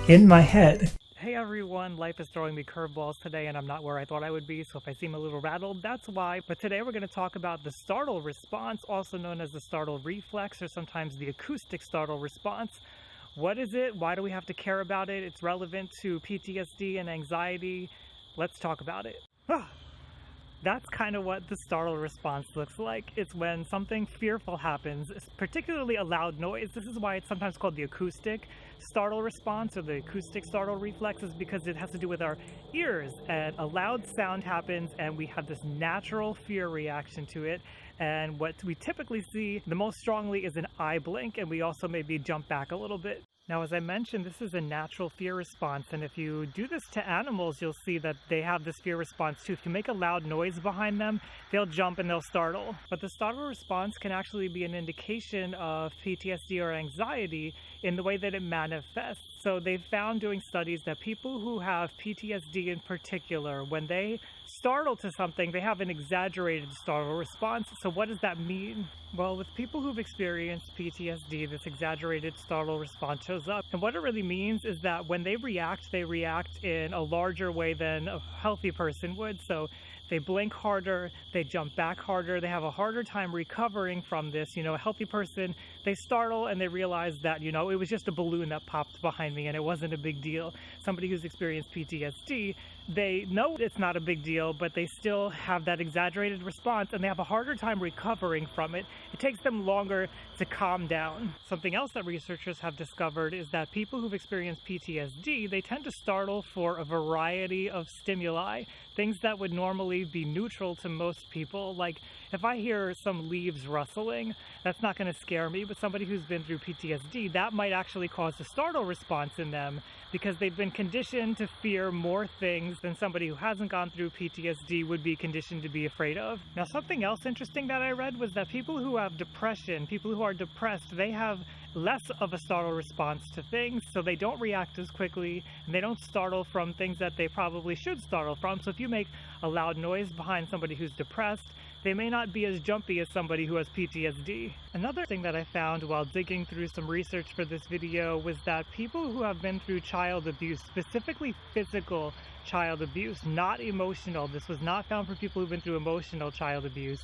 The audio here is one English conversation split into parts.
In my head. Hey everyone, life is throwing me curveballs today and I'm not where I thought I would be, so if I seem a little rattled, that's why. But today we're going to talk about the startle response, also known as the startle reflex or sometimes the acoustic startle response. What is it? Why do we have to care about it? It's relevant to PTSD and anxiety. Let's talk about it. That's kind of what the startle response looks like. It's when something fearful happens, particularly a loud noise. This is why it's sometimes called the acoustic startle response or the acoustic startle reflex, is because it has to do with our ears, and a loud sound happens and we have this natural fear reaction to it. And what we typically see the most strongly is an eye blink, and we also maybe jump back a little bit. Now, as I mentioned, this is a natural fear response, and if you do this to animals, you'll see that they have this fear response too. If you make a loud noise behind them, they'll jump and they'll startle. But the startle response can actually be an indication of PTSD or anxiety in the way that it manifests. So they've found doing studies that people who have PTSD in particular, when they startle to something, they have an exaggerated startle response. So what does that mean? Well, with people who've experienced PTSD, this exaggerated startle response shows up. And what it really means is that when they react in a larger way than a healthy person would. So they blink harder, they jump back harder, they have a harder time recovering from this. You know, a healthy person, they startle and they realize that, you know, it was just a balloon that popped behind me and it wasn't a big deal. Somebody who's experienced PTSD, they know it's not a big deal, but they still have that exaggerated response and they have a harder time recovering from it. It takes them longer to calm down. Something else that researchers have discovered is that people who've experienced PTSD, they tend to startle for a variety of stimuli, things that would normally be neutral to most people. Like if I hear some leaves rustling, that's not going to scare me, but somebody who's been through PTSD, that might actually cause a startle response in them because they've been conditioned to fear more things than somebody who hasn't gone through PTSD would be conditioned to be afraid of. Now, something else interesting that I read was that people who have depression, people who are depressed, they have less of a startle response to things, so they don't react as quickly and they don't startle from things that they probably should startle from. So if you make a loud noise behind somebody who's depressed, they may not be as jumpy as somebody who has PTSD. Another thing that I found while digging through some research for this video was that people who have been through child abuse, specifically physical child abuse, not emotional, this was not found for people who've been through emotional child abuse,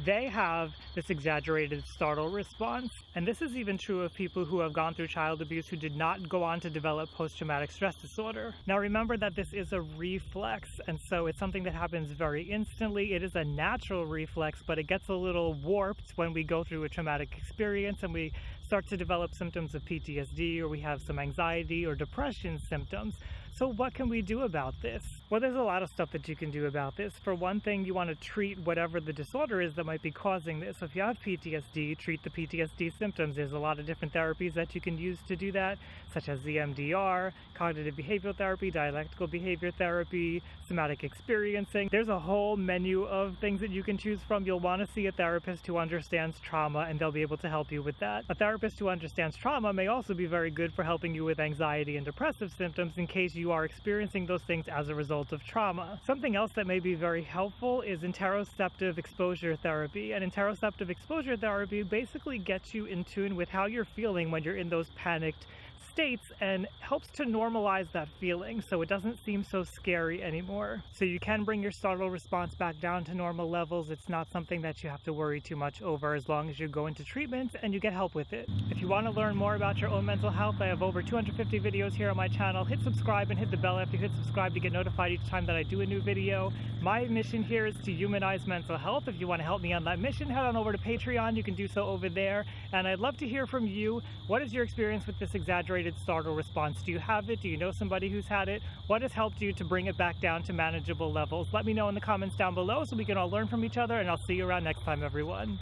they have this exaggerated startle response. And this is even true of people who have gone through child abuse who did not go on to develop post-traumatic stress disorder. Now remember that this is a reflex, and so it's something that happens very instantly. It is a natural reflex, but it gets a little warped when we go through a traumatic experience and we start to develop symptoms of PTSD, or we have some anxiety or depression symptoms. So what can we do about this? Well, there's a lot of stuff that you can do about this. For one thing, you want to treat whatever the disorder is that might be causing this. So if you have PTSD, treat the PTSD symptoms. There's a lot of different therapies that you can use to do that, such as EMDR, cognitive behavioral therapy, dialectical behavior therapy, somatic experiencing. There's a whole menu of things that you can choose from. You'll want to see a therapist who understands trauma, and they'll be able to help you with that. A therapist who understands trauma may also be very good for helping you with anxiety and depressive symptoms in case you are experiencing those things as a result of trauma. Something else that may be very helpful is interoceptive exposure therapy. And interoceptive exposure therapy basically gets you in tune with how you're feeling when you're in those panicked states and helps to normalize that feeling so it doesn't seem so scary anymore. So you can bring your startle response back down to normal levels. It's not something that you have to worry too much over as long as you go into treatment and you get help with it. If you want to learn more about your own mental health, I have over 250 videos here on my channel. Hit subscribe and hit the bell after you hit subscribe to get notified each time that I do a new video. My mission here is to humanize mental health. If you want to help me on that mission, head on over to Patreon. You can do so over there. And I'd love to hear from you. What is your experience with this exaggerated startle response? Do you have it? Do you know somebody who's had it? What has helped you to bring it back down to manageable levels? Let me know in the comments down below so we can all learn from each other, and I'll see you around next time, everyone.